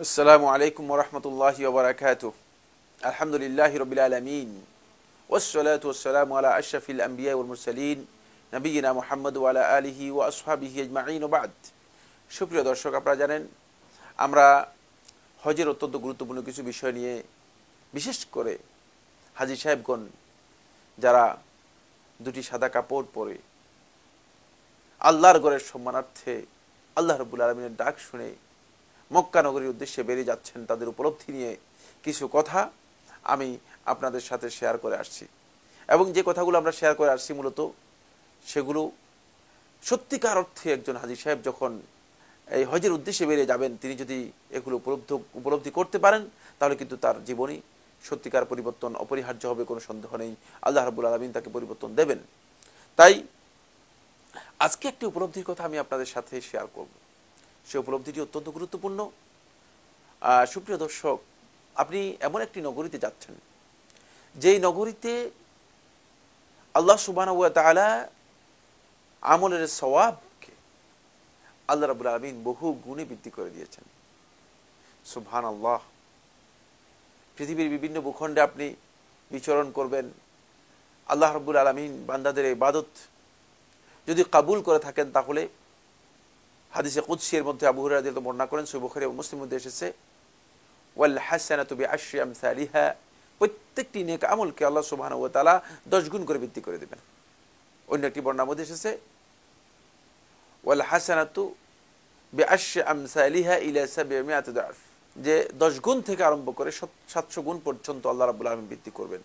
আসসালামু আলাইকুম ওয়া রাহমাতুল্লাহি ওয়া বারাকাতুহু। আলহামদুলিল্লাহি রাব্বিল আলামিন ওয়াসসালাতু ওয়াসসালামু আলা আশরাফিল আমবিয়া ওয়াল মুরসালিন নবিয়িনা মুহাম্মদ ওয়া আলা আলিহি ওয়া আসহাবিহি আজমাইন ওয়া বা'দ। সুপ্রিয় দর্শক, আপনারা জানেন আমরা হজের অত্যন্ত গুরুত্বপূর্ণ কিছু বিষয় নিয়ে, বিশেষ করে হাজী সাহেবগণ যারা দুটি সাদা কাপড় পরে আল্লাহর ঘরের সম্মানার্থে আল্লাহ রাব্বুল আলামিনের ডাক শুনে মক্কা নগরীর উদ্দেশ্যে বেরিয়ে যাচ্ছেন, তাদের উপলব্ধি নিয়ে কিছু কথা আমি আপনাদের সাথে শেয়ার করে আসছি। এবং যে কথাগুলো আমরা শেয়ার করে আসছি মূলত সেগুলো সত্যিকার অর্থে একজন হাজী সাহেব যখন এই হজের উদ্দেশ্যে বেরিয়ে যাবেন, তিনি যদি এগুলো উপলব্ধি করতে পারেন তাহলে কিন্তু তার জীবনই সত্যিকার পরিবর্তন অপরিহার্য হবে, কোনো সন্দেহ নেই। আল্লাহ রাব্বুল আলামিন তাকে পরিবর্তন দেবেন। তাই আজকে একটি উপলব্ধির কথা আমি আপনাদের সাথে শেয়ার করব। সে উপলব্ধিটি অত্যন্ত গুরুত্বপূর্ণ। সুপ্রিয় দর্শক, আপনি এমন একটি নগরীতে যাচ্ছেন যেই নগরীতে আল্লাহ সুবহানাহু ওয়া তাআলা আমলের সওয়াবকে আল্লাহ রাব্বুল আলামিন বহু গুণে বৃদ্ধি করে দিয়েছেন। সুবহানাল্লাহ। পৃথিবীর বিভিন্ন ভূখণ্ডে আপনি বিচরণ করবেন, আল্লাহ রাব্বুল আলামিন বান্দাদের ইবাদত যদি কবুল করে থাকেন তাহলে হাদিসে কুদসির মধ্যে আবু হুরায়রা রাদিয়াল্লাহু বর্ণনা করেন, সহিহ বুখারী এবং মুসলিমের মধ্যে এসেছে, ওয়াল হাসানাতু বিআশরি আমসালিহা, প্রত্যেকটি নেক আমলকে আল্লাহ সুবহানাহু ওয়া তাআলা 10 গুণ করে বৃদ্ধি করে দিবেন। অন্য একটি বর্ণনার মধ্যে এসেছে, ওয়াল হাসানাতু বিআশরি আমসালিহা ইলা 700 দাফ, যে 10 গুণ থেকে আরম্ভ করে 700 গুণ পর্যন্ত আল্লাহ রাব্বুল আলামিন বৃদ্ধি করবেন।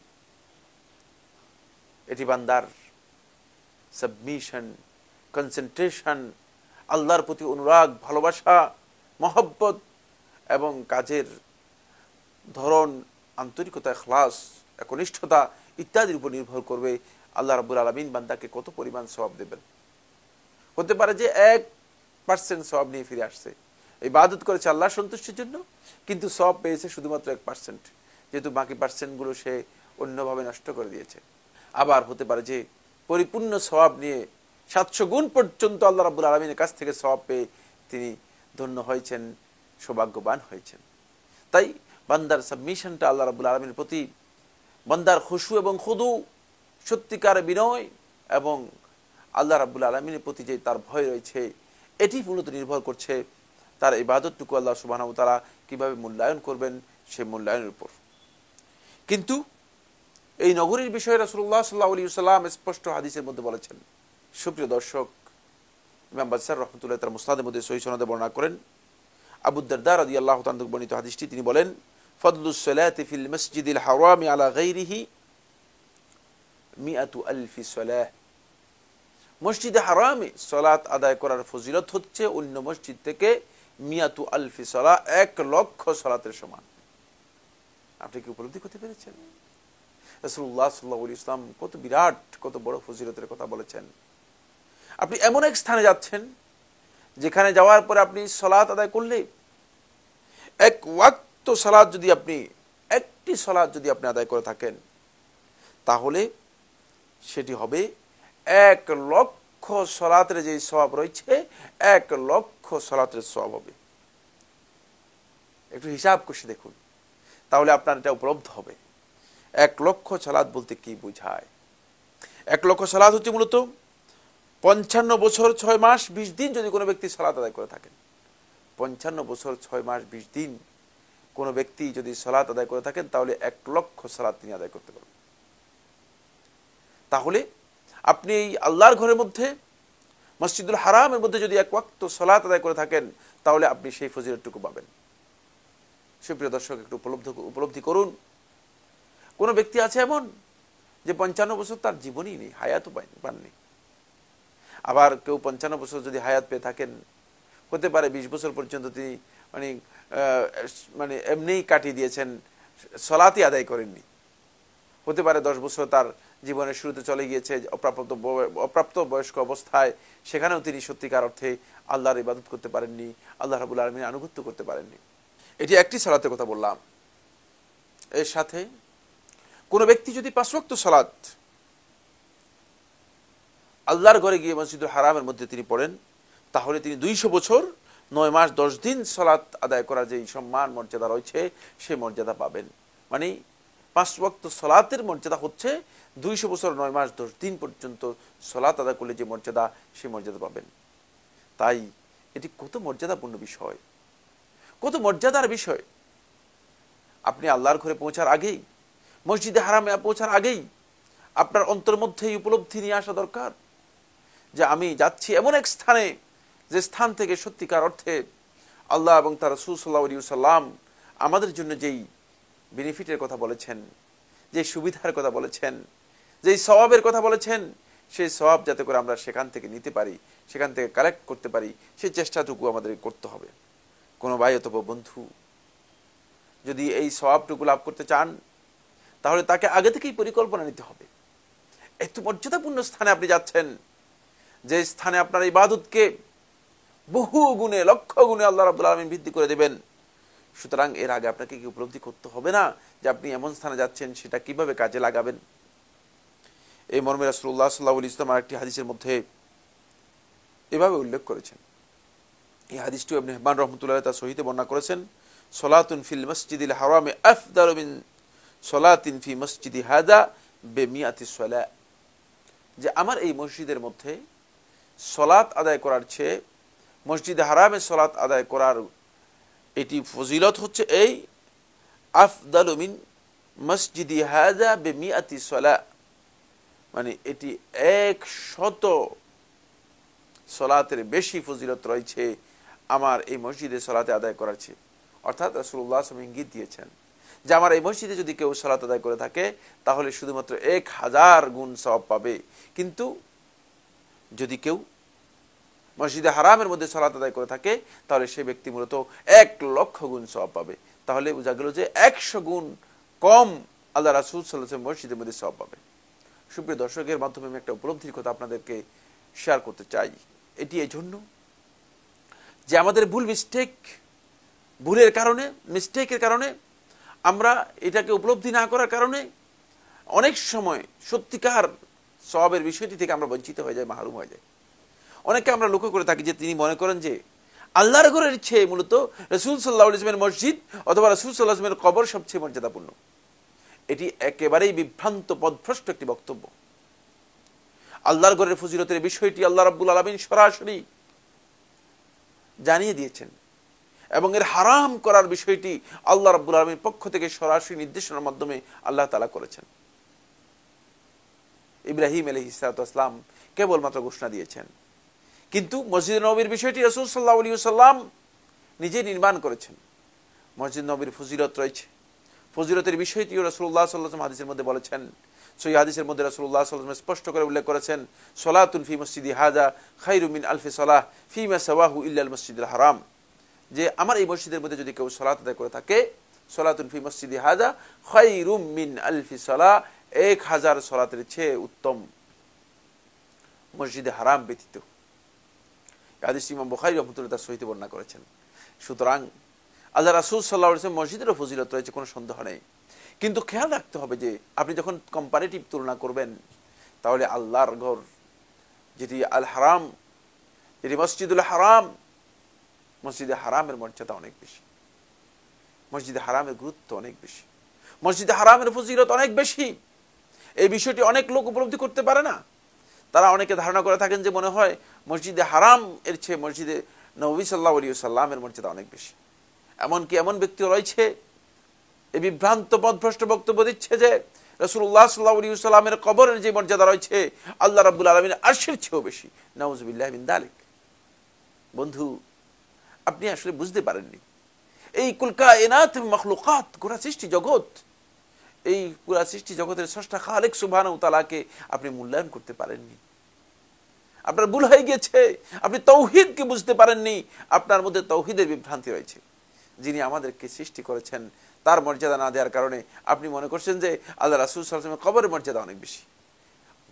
এটি বান্দার সাবমিশন, কনসেন্ট্রেশন, আল্লাহর প্রতি অনুরাগ, ভালোবাসা, মহব্বত এবং কাজের ধরন, আন্তরিকতা, ইখলাস, একনিষ্ঠতা ইত্যাদির উপর নির্ভর করবে আল্লাহ রাব্বুল আলামিন বান্দাকে কত পরিমাণ সওয়াব দেবেন। হতে পারে যে 1% সওয়াব নিয়ে ফিরে আসছে, ইবাদত করেছে আল্লাহর সন্তুষ্টির জন্য, কিন্তু সওয়াব পেয়েছে শুধুমাত্র 1%, যেহেতু বাকি পার্সেন্টগুলো সে অন্যভাবে নষ্ট করে দিয়েছে। আবার হতে পারে যে পরিপূর্ণ সওয়াব নিয়ে 700 গুণ পর্যন্ত আল্লাহ রাব্বুল আলামিনের কাছ থেকে সওয়াব পেয়ে তিনি ধন্য হয়েছেন, সৌভাগ্যবান হয়েছেন। তাই বান্দার সাবমিশনটা আল্লাহ রাব্বুল আলামিনের প্রতি, বান্দার খুশু এবং খুদু, সত্যিকার বিনয় এবং আল্লাহ রাব্বুল আলামিনের প্রতি যে তার ভয় রয়েছে, এটি মূলত নির্ভর করছে তার ইবাদতটুকু আল্লাহ সুবহানাহু ওয়া তাআলা কিভাবে মূল্যায়ন করবেন সেই মূল্যায়নের উপর। কিন্তু এই নগরীর বিষয়ে রাসূলুল্লাহ সাল্লাল্লাহু আলাইহি ওয়াসাল্লাম স্পষ্ট হাদিসের মধ্যে বলেছেন। সুপ্রিয় দর্শক, ইমাম বাজ্জার রাহমাতুল্লাহ তার মুসনাদের মধ্যে সহিহ সনদে বর্ণনা করেন, আবু দারদা রাদিয়াল্লাহু তাআলা থেকে বর্ণিত হাদিসটি, তিনি বলেন, ফাদলুস সালাতি ফিল মসজিদিল হারামি আলা গায়রিহি 100,000 সালাহ, মসজিদে হারামে সালাত আদায় করার ফজিলত হচ্ছে অন্য মসজিদ থেকে 100,000 সালাহ, 1,00,000 সালাতের সমান। আপনি কি উপলব্ধি করতে পেরেছেন? রাসূলুল্লাহ সাল্লাল্লাহু আলাইহি ওয়াসাল্লাম কত বিরাট, কত বড় ফজিলতের কথা বলেছেন। আপনি এমন এক স্থানে যাচ্ছেন যেখানে যাওয়ার পরে আপনি সালাত আদায় করলে, এক ওয়াক্ত সালাত যদি আপনি, একটি সালাত যদি আপনি আদায় করে থাকেন, তাহলে সেটি হবে 1,00,000 সালাতের যে সওয়াব রয়েছে, 1,00,000 সালাতের সওয়াব হবে। একটু হিসাব করে দেখুন, তাহলে আপনার এটা উপলব্ধ হবে 1,00,000 সালাত বলতে কি বোঝায়। 1,00,000 সালাত হচ্ছে মূলত 55 বছর 6 মাস 20 দিন যদি কোনো ব্যক্তি সালাত আদায় করে থাকেন, 55 বছর 6 মাস 20 দিন কোনো ব্যক্তি যদি সালাত আদায় করে থাকেন, তাহলে 1,00,000 সালাত তিনি আদায় করতে পারবেন। তাহলে আপনি এই আল্লাহর ঘরের মধ্যে, মসজিদুল হারামের মধ্যে যদি 1 ওয়াক্ত সালাত আদায় করে থাকেন, তাহলে আপনি সেই ফজিলতটুকু পাবেন। সুপ্রিয় দর্শক, একটু উপলব্ধি করুন। কোনো ব্যক্তি আছে এমন যে 55 বছর তার জীবনই নেই, হায়াতও পাননি। আবার কেউ 55 বছর যদি হায়াত পেয়ে থাকেন, হতে পারে 20 বছর পর্যন্ত তিনি মানে এমনিই কাটিয়ে দিয়েছেন, সালাতই আদায় করেননি। হতে পারে 10 বছর তার জীবনের শুরুতে চলে গিয়েছে অপ্রাপ্ত বয়স্ক অবস্থায়, সেখানেও তিনি সত্যিকার অর্থে আল্লাহর ইবাদত করতে পারেননি, আল্লাহ রাব্বুল আলামিনের আনুগত্য করতে পারেননি। এটি একটি সালাতের কথা বললাম। এর সাথে কোনো ব্যক্তি যদি 5 ওয়াক্ত সালাত আল্লাহর ঘরে গিয়ে মসজিদুল হারামের মধ্যে তিনি পড়েন, তাহলে তিনি 200 বছর 9 মাস 10 দিন সালাত আদায় করার যে সম্মান মর্যাদা রয়েছে সেই মর্যাদা পাবেন। মানে 5 ওয়াক্ত সালাতের মর্যাদা হচ্ছে 200 বছর 9 মাস 10 দিন পর্যন্ত সালাত আদায় করলে যে মর্যাদা, সেই মর্যাদা পাবেন। তাই এটি কত মর্যাদাপূর্ণ বিষয়, কত মর্যাদার বিষয়। আপনি আল্লাহর ঘরে পৌঁছার আগেই, মসজিদে হারামে পৌঁছার আগেই আপনার অন্তর মধ্যে এই উপলব্ধি নিয়ে আসা দরকার যে আমি যাচ্ছি এমন এক স্থানে, যে স্থান থেকে সত্যিকার অর্থে আল্লাহ এবং তার রাসূল সাল্লাল্লাহু আলাইহি ওয়াসাল্লাম আমাদের জন্য যেই বেনিফিটের কথা বলেছেন, যে সুবিধার কথা বলেছেন, যেই সওয়াবের কথা বলেছেন, সেই সওয়াব যাতে করে আমরা সেখান থেকে নিতে পারি, সেখান থেকে কালেক্ট করতে পারি, সেই চেষ্টাটুকু আমাদের করতে হবে। কোনো ভাই অথবা বন্ধু যদি এই সওয়াবটুকু লাভ করতে চান, তাহলে তাকে আগে থেকেই পরিকল্পনা নিতে হবে। এত মর্যাদাপূর্ণ স্থানে আপনি যাচ্ছেন, যে স্থানে আপনার ইবাদতকে বহু গুণে, লক্ষ গুণে আল্লাহ রাব্বুল আলামিন বৃদ্ধি করে দেবেন। সুতরাং এর আগে আপনাকে কি উপলব্ধি করতে হবে না যে আপনি এমন স্থানে যাচ্ছেন, সেটা কিভাবে কাজে লাগাবেন। এই মর্মে রাসূলুল্লাহ সাল্লাল্লাহু আলাইহি ওয়াসাল্লাম আরেকটি হাদিসের মধ্যে এভাবে উল্লেখ করেছেন। এই হাদিসটি ইবনে হিব্বান রাহমাতুল্লাহ তার সহিহে বর্ণনা করেছেন, সলাতুন ফিল মসজিদিল হারামে আফদালু মিন সলাতিন ফি মসজিদি হাদা বিমিয়াতি সলা। যে আমার এই মসজিদের মধ্যে সলাত আদায় করার চেয়ে মসজিদে হারামে সলাত আদায় করার এটি ফজিলত হচ্ছে এই আফদালু মিন মসজিদি হাদা বিমিয়াতি সলা, মানে এটি 100 সলাতের বেশি ফজিলত রয়েছে আমার এই মসজিদে সলাতে আদায় করার চেয়ে। অর্থাৎ রাসূলুল্লাহ সাল্লাল্লাহু আলাইহি ওয়াসাল্লাম ইঙ্গিত দিয়েছেন যে আমার এই মসজিদে যদি কেউ সালাত আদায় করে থাকে, তাহলে শুধুমাত্র 1000 গুণ সওয়াব পাবে। কিন্তু যদি কেউ মসজিদে হারামের মধ্যে সালাত আদায় করে থাকে, তাহলে সেই ব্যক্তি মূলত 1,00,000 গুণ সওয়াব পাবে। তাহলে বোঝা গেল যে 100 গুণ কম আল্লাহ রাসূল সাল্লাল্লাহু আলাইহি ওয়াসাল্লাম মসজিদের মধ্যে সওয়াব পাবে। সুপ্রিয় দর্শকের মাধ্যমে আমি একটা উপলব্ধির কথা আপনাদেরকে শেয়ার করতে চাই। এটি এই জন্য যে আমাদের ভুলের কারণে, মিস্টেকের কারণে, আমরা এটাকে উপলব্ধি না করার কারণে অনেক সময় সত্যিকার সওয়াবের বিষয়টি থেকে আমরা বঞ্চিত হয়ে যাই, মাহরুম হয়ে যাই। অনেকে আমরা লক্ষ্য করে থাকি যে তিনি মনে করেন যে আল্লাহর ঘরের চেয়ে মূলত রাসূল সাল্লাল্লাহু আলাইহি ওয়াসাল্লামের মসজিদ অথবা রাসূল সাল্লাল্লাহু আলাইহি ওয়াসাল্লামের কবর সবচেয়ে মর্যাদাপূর্ণ। এটি একেবারেই বিভ্রান্ত, পথভ্রষ্ট একটি বক্তব্য। আল্লাহর ঘরের ফজিলতের বিষয়টি আল্লাহ রাব্বুল আলামিন সরাসরি জানিয়ে দিয়েছেন, এবং এর হারাম করার বিষয়টি আল্লাহ রাব্বুল আলামিনের পক্ষ থেকে সরাসরি নির্দেশনার মাধ্যমে আল্লাহ তাআলা করেছেন। ইব্রাহিম আলাইহিস সালাম কেবলমাত্র ঘোষণা দিয়েছেন, কিন্তু মসজিদ নববীর বিষয়টি রাসূল সাল্লাল্লাহু আলাইহি ওয়াসাল্লাম নিজে নির্মাণ করেছেন। মসজিদ নববীর ফজিলত রয়েছে, ফজিলতের বিষয়টিও রাসূলুল্লাহ সাল্লাল্লাহু আলাইহি ওয়াসাল্লাম হাদিসের মধ্যে বলেছেন। সেই হাদিসের মধ্যে রাসূলুল্লাহ সাল্লাল্লাহু আলাইহি ওয়াসাল্লাম স্পষ্ট করে উল্লেখ করেছেন, সলাতুন ফি মসজিদি হাযা খায়রু মিন আলফি সালাহ ফিমা সাওয়াহু ইল্লা আল মসজিদুল হারাম। যে আমার এই মসজিদের মধ্যে যদি কেউ সালাত আদায় করে থাকে, সলাতুন ফি মসজিদি হাযা খায়রু মিন আলফি সালাহ, 1000 সালাতের চেয়ে উত্তম মসজিদে হারাম ব্যতীত। হাদিস ইমাম বুখারী রাহমাতুল্লাহ তার সহিহে বর্ণনা করেছেন। সুতরাং আল্লাহ রাসূল সাল্লাল্লাহু আলাইহি ওয়াসাল্লাম মসজিদেরও ফজিলত রয়েছে, কোনো সন্দেহ নেই। কিন্তু খেয়াল রাখতে হবে যে আপনি যখন কম্পারেটিভ তুলনা করবেন, তাহলে আল্লাহর ঘর যেটি আল হারাম, যেটি মসজিদুল হারাম, মসজিদে হারামের মর্যাদা অনেক বেশি, মসজিদে হারামের গুরুত্ব অনেক বেশি, মসজিদে হারামের ফজিলত অনেক বেশি। এই বিষয়টি অনেক লোক উপলব্ধি করতে পারে না। তারা অনেকে ধারণা করে থাকেন যে মনে হয় মসজিদে হারাম এর চেয়ে মসজিদে নবী সাল্লাল্লাহু আলাইহি ওয়াসাল্লামের মর্যাদা অনেক বেশি। এমনকি এমন ব্যক্তি রয়েছে এই বিভ্রান্ত পথভ্রষ্ট বক্তব্য দিচ্ছে যে রাসূলুল্লাহ সাল্লাল্লাহু আলাইহি ওয়াসাল্লামের কবরের যে মর্যাদা রয়েছে আল্লাহ রাব্বুল আলামিনের আরশের চেয়েও বেশি। নাউযুবিল্লাহি মিন যালিক। বন্ধু, আপনি আসলে বুঝতে পারেননি, এই কুল কায়নাত মাখলুকাত, গোটা সৃষ্টি জগৎ, এই পুরা সৃষ্টি জগতের স্রষ্টা খালিক সুবহানাহু ওয়া তাআলাকে আপনি মূল্যায়ন করতে পারেননি। আপনার ভুল হয়ে গিয়েছে, আপনি তাওহীদকে বুঝতে পারেননি, আপনার মধ্যে তাওহীদের বিভ্রান্তি রয়েছে। যিনি আমাদেরকে সৃষ্টি করেছেন তার মর্যাদা না দেওয়ার কারণে আপনি মনে করছেন যে আল্লাহ রাসূল সাল্লাল্লাহু আলাইহি ওয়াসাল্লামের কবরের মর্যাদা অনেক বেশি।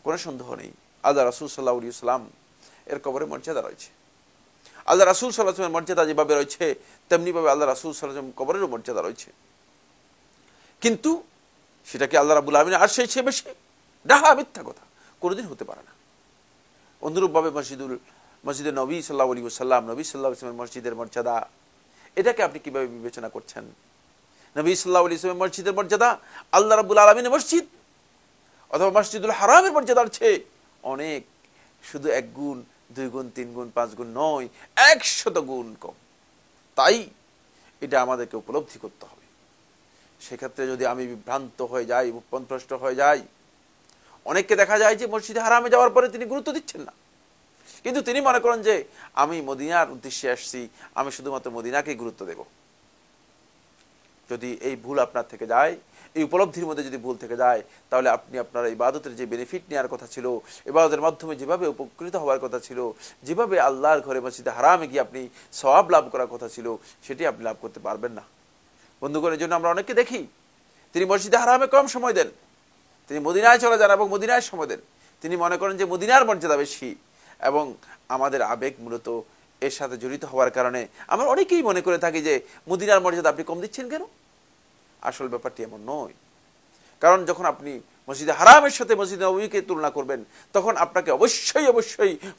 কোনো সন্দেহ নেই, আল্লাহ রাসূল সাল্লাল্লাহু আলাইহি ওয়াসাল্লাম এর কবরের মর্যাদা রয়েছে। আল্লাহ রাসূল সাল্লাল্লাহু আলাইহি ওয়াসাল্লামের মর্যাদা যেভাবে রয়েছে, তেমনিভাবে আল্লাহ রাসূল সাল্লাল্লাহু আলাইহি ওয়াসাল্লাম কবরেরও মর্যাদা রয়েছে। কিন্তু সেটা কি আল্লাহ রাব্বুল আলামিনের আরশের চেয়ে বেশি? ডাহা মিথ্যা কথা, কোনোদিন হতে পারে না। অনুরূপভাবে মসজিদে নবী সাল্লাল্লাহু আলাইহি ওয়াসাল্লাম, নবী সাল্লাল্লাহু আলাইহি ওয়াসাল্লামের মসজিদের মর্যাদা, এটাকে আপনি কিভাবে বিবেচনা করছেন? নবী সাল্লাল্লাহু আলাইহি ওয়াসাল্লামের মসজিদের মর্যাদা আল্লাহ রাব্বুল আলামিনের মসজিদ অথবা মসজিদুল হারামের মর্যাদার চেয়ে অনেক, শুধু 1 গুণ 2 গুণ 3 গুণ 5 গুণ নয়, 100 গুণ কম। তাই এটা আমাদেরকে উপলব্ধি করতে হবে। সেক্ষেত্রে যদি আমি বিভ্রান্ত হয়ে যাই, পথভ্রষ্ট হয়ে যাই, অনেককে দেখা যায় যে মসজিদে হারামে যাওয়ার পরে তিনি গুরুত্ব দিচ্ছেন না, কিন্তু তিনি মনে করেন যে আমি মদিনার উদ্দেশ্যে আসছি, আমি শুধুমাত্র মদিনাকেই গুরুত্ব দেব। যদি এই ভুল আপনার থেকে যায়, এই উপলব্ধির মধ্যে যদি ভুল থেকে যায়, তাহলে আপনি আপনার ইবাদতের যে বেনিফিট নেওয়ার কথা ছিল, ইবাদতের মাধ্যমে যেভাবে উপকৃত হওয়ার কথা ছিল, যেভাবে আল্লাহর ঘরে মসজিদে হারামে গিয়ে আপনি সওয়াব লাভ করার কথা ছিল, সেটি আপনি লাভ করতে পারবেন না। বন্ধুগণের জন্য আমরা অনেককে দেখি তিনি মসজিদে হারামে কম সময় দেন, তিনি মদিনায় চলে যান এবং মদিনায় সময় দেন। তিনি মনে করেন যে মদিনার মর্যাদা বেশি, এবং আমাদের আবেগ মূলত এর সাথে জড়িত হওয়ার কারণে আমরা অনেকেই মনে করে থাকি যে মদিনার মর্যাদা আপনি কম দিচ্ছেন কেন। আসল ব্যাপারটি এমন নয়। কারণ যখন আপনি মসজিদে হারামের সাথে মসজিদে নববীকে তুলনা করবেন, তখন আপনাকে অবশ্যই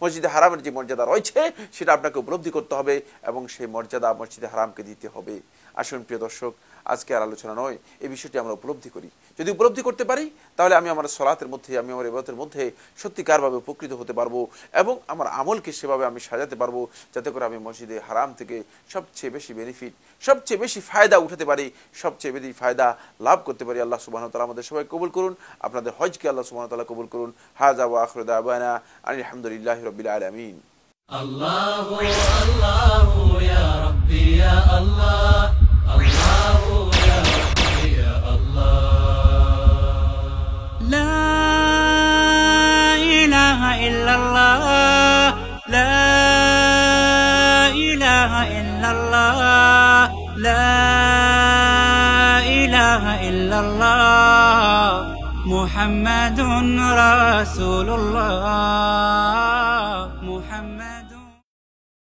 মসজিদে হারামের যে মর্যাদা রয়েছে সেটা আপনাকে উপলব্ধি করতে হবে এবং সেই মর্যাদা মসজিদে হারামকে দিতে হবে। আসুন প্রিয় দর্শক, আজকে আর আলোচনা নয়, এই বিষয়টি আমরা উপলব্ধি করি। যদি উপলব্ধি করতে পারি, তাহলে আমি আমার সালাতের মধ্যে, আমি আমার ইবাদতের মধ্যে সত্যিকারভাবে উপকৃত হতে পারবো এবং আমার আমলকে সেভাবে আমি সাজাতে পারবো, যাতে করে আমি মসজিদে হারাম থেকে সবচেয়ে বেশি বেনিফিট, সবচেয়ে বেশি ফায়দা উঠাতে পারি, সবচেয়ে বেশি ফায়দা লাভ করতে পারি। আল্লাহ সুবহানাহু ওয়া তাআলা আমাদের সবাই কবুল করুন, আপনাদের হজকে আল্লাহ সুবহানাহু ওয়া তাআলা কবুল করুন। হাযা ওয়া আখিরু দাওয়ানা আলহামদুলিল্লাহি রাব্বিল আলামিন। আল্লাহু আল্লাহু ইয়া রাব্বি ইয়া আল্লাহ, আল্লাহু ইয়া রাব্বি ইয়া আল্লাহ। লা ইলাহা ইল্লাল্লাহ, লা ইলাহা ইল্লাল্লাহ, লা ইলাহা ইল্লাল্লাহ, মুহাম্মাদুর রাসূলুল্লাহ।